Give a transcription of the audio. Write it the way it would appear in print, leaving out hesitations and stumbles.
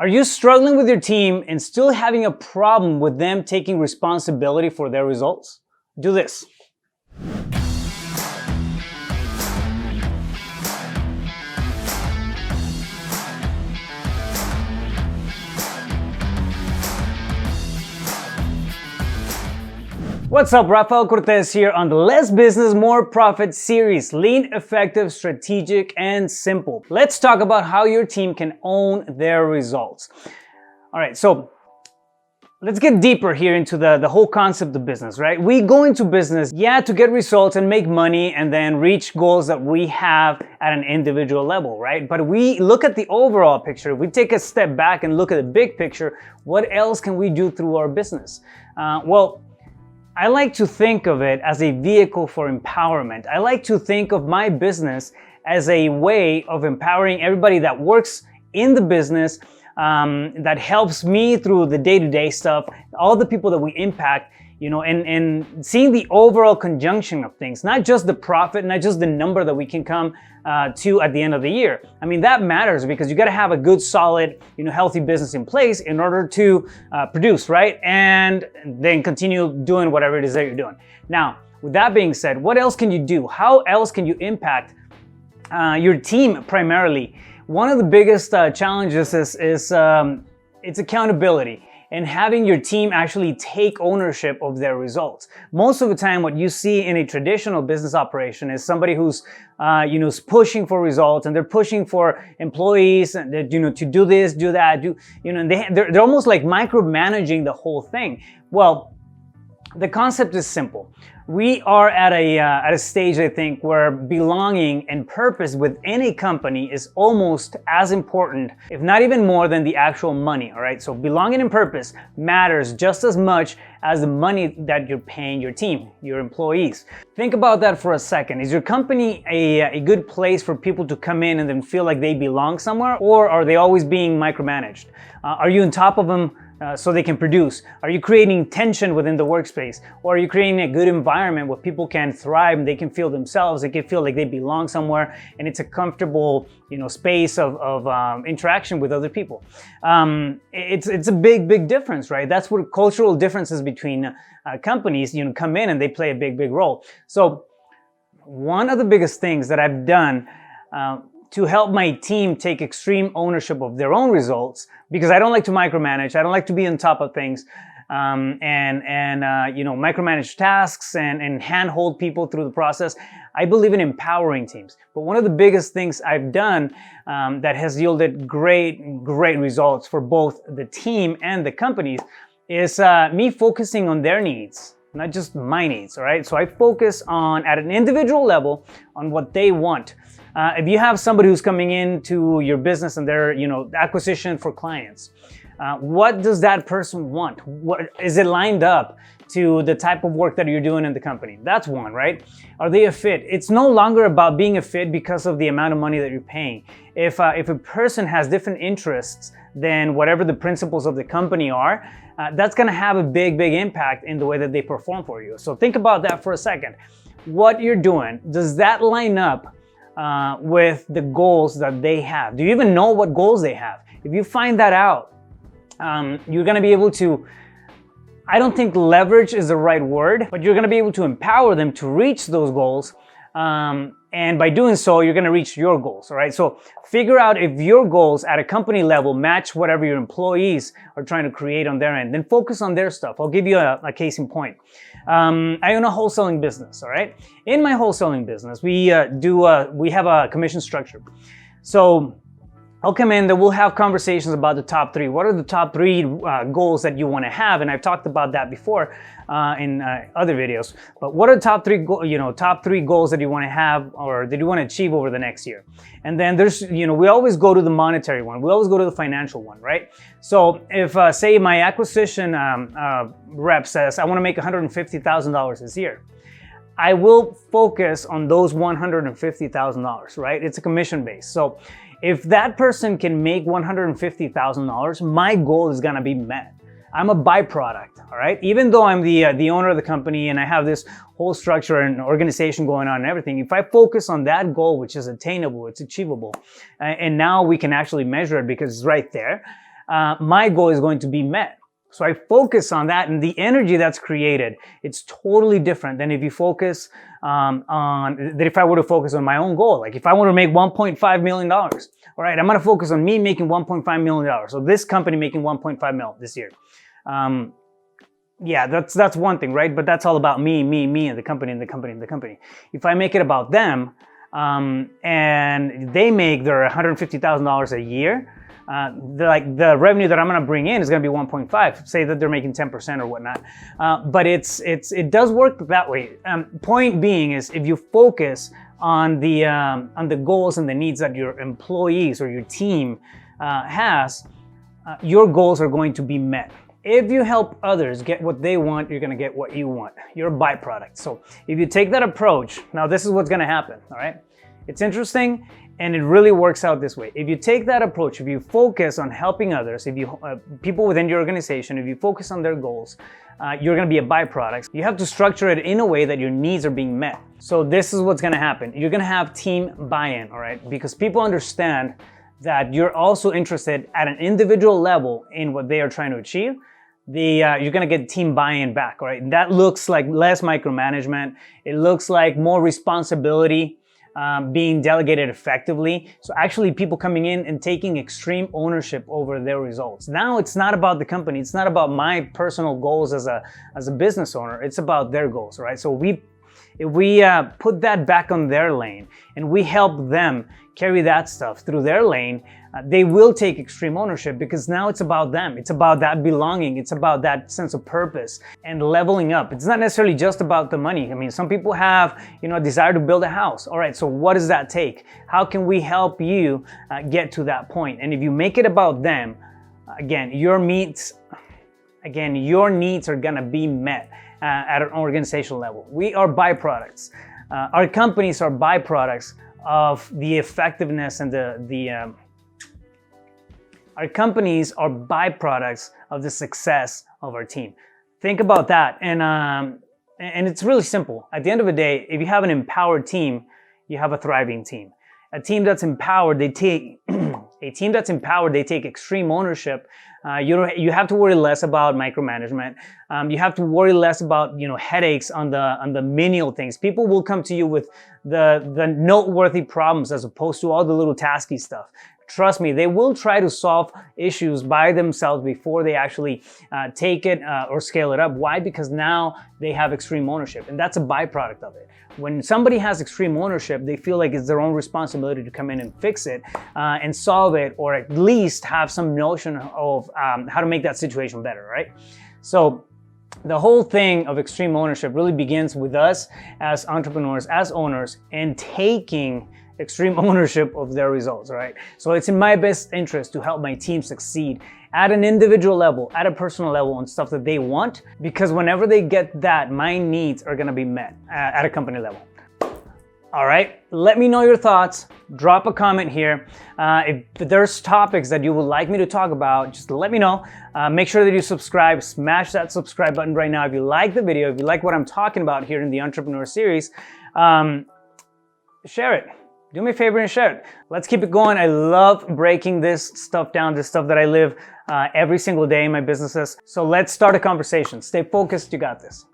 Are you struggling with your team and still having a problem with them taking responsibility for their results? Do this. What's up, Rafael Cortez here on the Less Business, More Profit series. Lean, effective, strategic, and simple. Let's talk about how your team can own their results. All right, so let's get deeper here into the whole concept of business, right? We go into business, to get results and make money and then reach goals that we have at an individual level, right? But we look at the overall picture. We take a step back and look at the big picture. What else can we do through our business? I like to think of it as a vehicle for empowerment. I like to think of my business as a way of empowering everybody that works in the business, that helps me through the day-to-day stuff, all the people that we impact, and seeing the overall conjunction of things, not just the profit, not just the number that we can come to at the end of the year. I mean, that matters because you got to have a good, solid, healthy business in place in order to produce, right? And then continue doing whatever it is that you're doing. Now, with that being said, what else can you do? How else can you impact your team primarily? One of the biggest challenges is it's accountability and having your team actually take ownership of their results. Most of the time, what you see in a traditional business operation is somebody who's is pushing for results, and they're pushing for employees and to do this, do that, and they're almost like micromanaging the whole thing. Well, the concept is simple. We are at a stage, I think, where belonging and purpose with any company is almost as important, if not even more, than the actual money, all right? So belonging and purpose matters just as much as the money that you're paying your team, your employees. Think about that for a second. Is your company a good place for people to come in and then feel like they belong somewhere, or are they always being micromanaged? Are you on top of them so they can produce? Are you creating tension within the workspace? Or are you creating a good environment where people can thrive and they can feel themselves, they can feel like they belong somewhere, and it's a comfortable space of interaction with other people? It's a big difference, right? That's where cultural differences between companies come in, and they play a big role. So one of the biggest things that I've done to help my team take extreme ownership of their own results, because I don't like to micromanage, I don't like to be on top of things, micromanage tasks and handhold people through the process. I believe in empowering teams. But one of the biggest things I've done that has yielded great results for both the team and the companies is me focusing on their needs, not just my needs, all right? So I focus on, at an individual level, on what they want. If you have somebody who's coming into your business and they're, acquisition for clients, what does that person want? What is it lined up to the type of work that you're doing in the company? That's one, right? Are they a fit? It's no longer about being a fit because of the amount of money that you're paying. If a person has different interests than whatever the principles of the company are, that's going to have a big impact in the way that they perform for you. So think about that for a second. What you're doing, does that line up with the goals that they have? Do you even know what goals they have? If you find that out, you're going to be able to, I don't think leverage is the right word, but you're going to be able to empower them to reach those goals. And by doing so, you're going to reach your goals, all right? So figure out if your goals at a company level match whatever your employees are trying to create on their end. Then focus on their stuff. I'll give you a case in point. I own a wholesaling business, all right? In my wholesaling business, we have a commission structure. So I'll come in, then we'll have conversations about the top three. What are the top three goals that you want to have? And I've talked about that before in other videos. But what are the top three goals that you want to have or that you want to achieve over the next year? And then there's, we always go to the monetary one. We always go to the financial one, right? So if, say, my acquisition rep says, I want to make $150,000 this year, I will focus on those $150,000, right? It's a commission base. So if that person can make $150,000, my goal is gonna be met. I'm a byproduct, all right? Even though I'm the owner of the company and I have this whole structure and organization going on and everything, if I focus on that goal, which is attainable, it's achievable, and now we can actually measure it because it's right there, my goal is going to be met. So I focus on that, and the energy that's created, it's totally different than if you focus if I were to focus on my own goal. Like if I want to make $1.5 million, all right, I'm going to focus on me making $1.5 million. So this company making 1.5 mil this year. Yeah, that's one thing, right? But that's all about me, and the company, and the company, and the company. If I make it about them, and they make their $150,000 a year, the revenue that I'm going to bring in is going to be 1.5. Say that they're making 10% or whatnot, but it does work that way. Point being is, if you focus on the goals and the needs that your employees or your team has, your goals are going to be met. If you help others get what they want, you're going to get what you want. You're a byproduct. So if you take that approach, now this is what's going to happen. All right, it's interesting. And it really works out this way. If you take that approach, if you focus on helping others, if you people within your organization, if you focus on their goals, you're going to be a byproduct. You have to structure it in a way that your needs are being met. So this is what's going to happen. You're going to have team buy-in, all right? Because people understand that you're also interested at an individual level in what they are trying to achieve. You're going to get team buy-in back, all right? And that looks like less micromanagement. It looks like more responsibility being delegated effectively. So actually people coming in and taking extreme ownership over their results. Now it's not about the company. It's not about my personal goals as a business owner. It's about their goals, right? So if we put that back on their lane and we help them carry that stuff through their lane, they will take extreme ownership, because now it's about them. It's about that belonging. It's about that sense of purpose and leveling up. It's not necessarily just about the money. I mean, some people have, a desire to build a house. All right, so what does that take? How can we help you get to that point? And if you make it about them, again, your needs are gonna be met at an organizational level. We are byproducts. Our companies are byproducts of the effectiveness and our companies are byproducts of the success of our team. Think about that, and it's really simple. At the end of the day, if you have an empowered team, you have a thriving team. A team that's empowered, they take extreme ownership. You have to worry less about micromanagement. You have to worry less about headaches on the menial things. People will come to you with the noteworthy problems as opposed to all the little tasky stuff. Trust me, they will try to solve issues by themselves before they actually take it or scale it up. Why? Because now they have extreme ownership, and that's a byproduct of it. When somebody has extreme ownership, they feel like it's their own responsibility to come in and fix it and solve it, or at least have some notion of how to make that situation better, right? So the whole thing of extreme ownership really begins with us as entrepreneurs, as owners, and taking extreme ownership of their results, right? So it's in my best interest to help my team succeed at an individual level, at a personal level, on stuff that they want, because whenever they get that, my needs are gonna be met at a company level. All right, let me know your thoughts. Drop a comment here. If there's topics that you would like me to talk about, just let me know. Make sure that you subscribe. Smash that subscribe button right now if you like the video, if you like what I'm talking about here in the Entrepreneur series. Share it. Do me a favor and share it. Let's keep it going. I love breaking this stuff down, this stuff that I live every single day in my businesses. So let's start a conversation. Stay focused. You got this.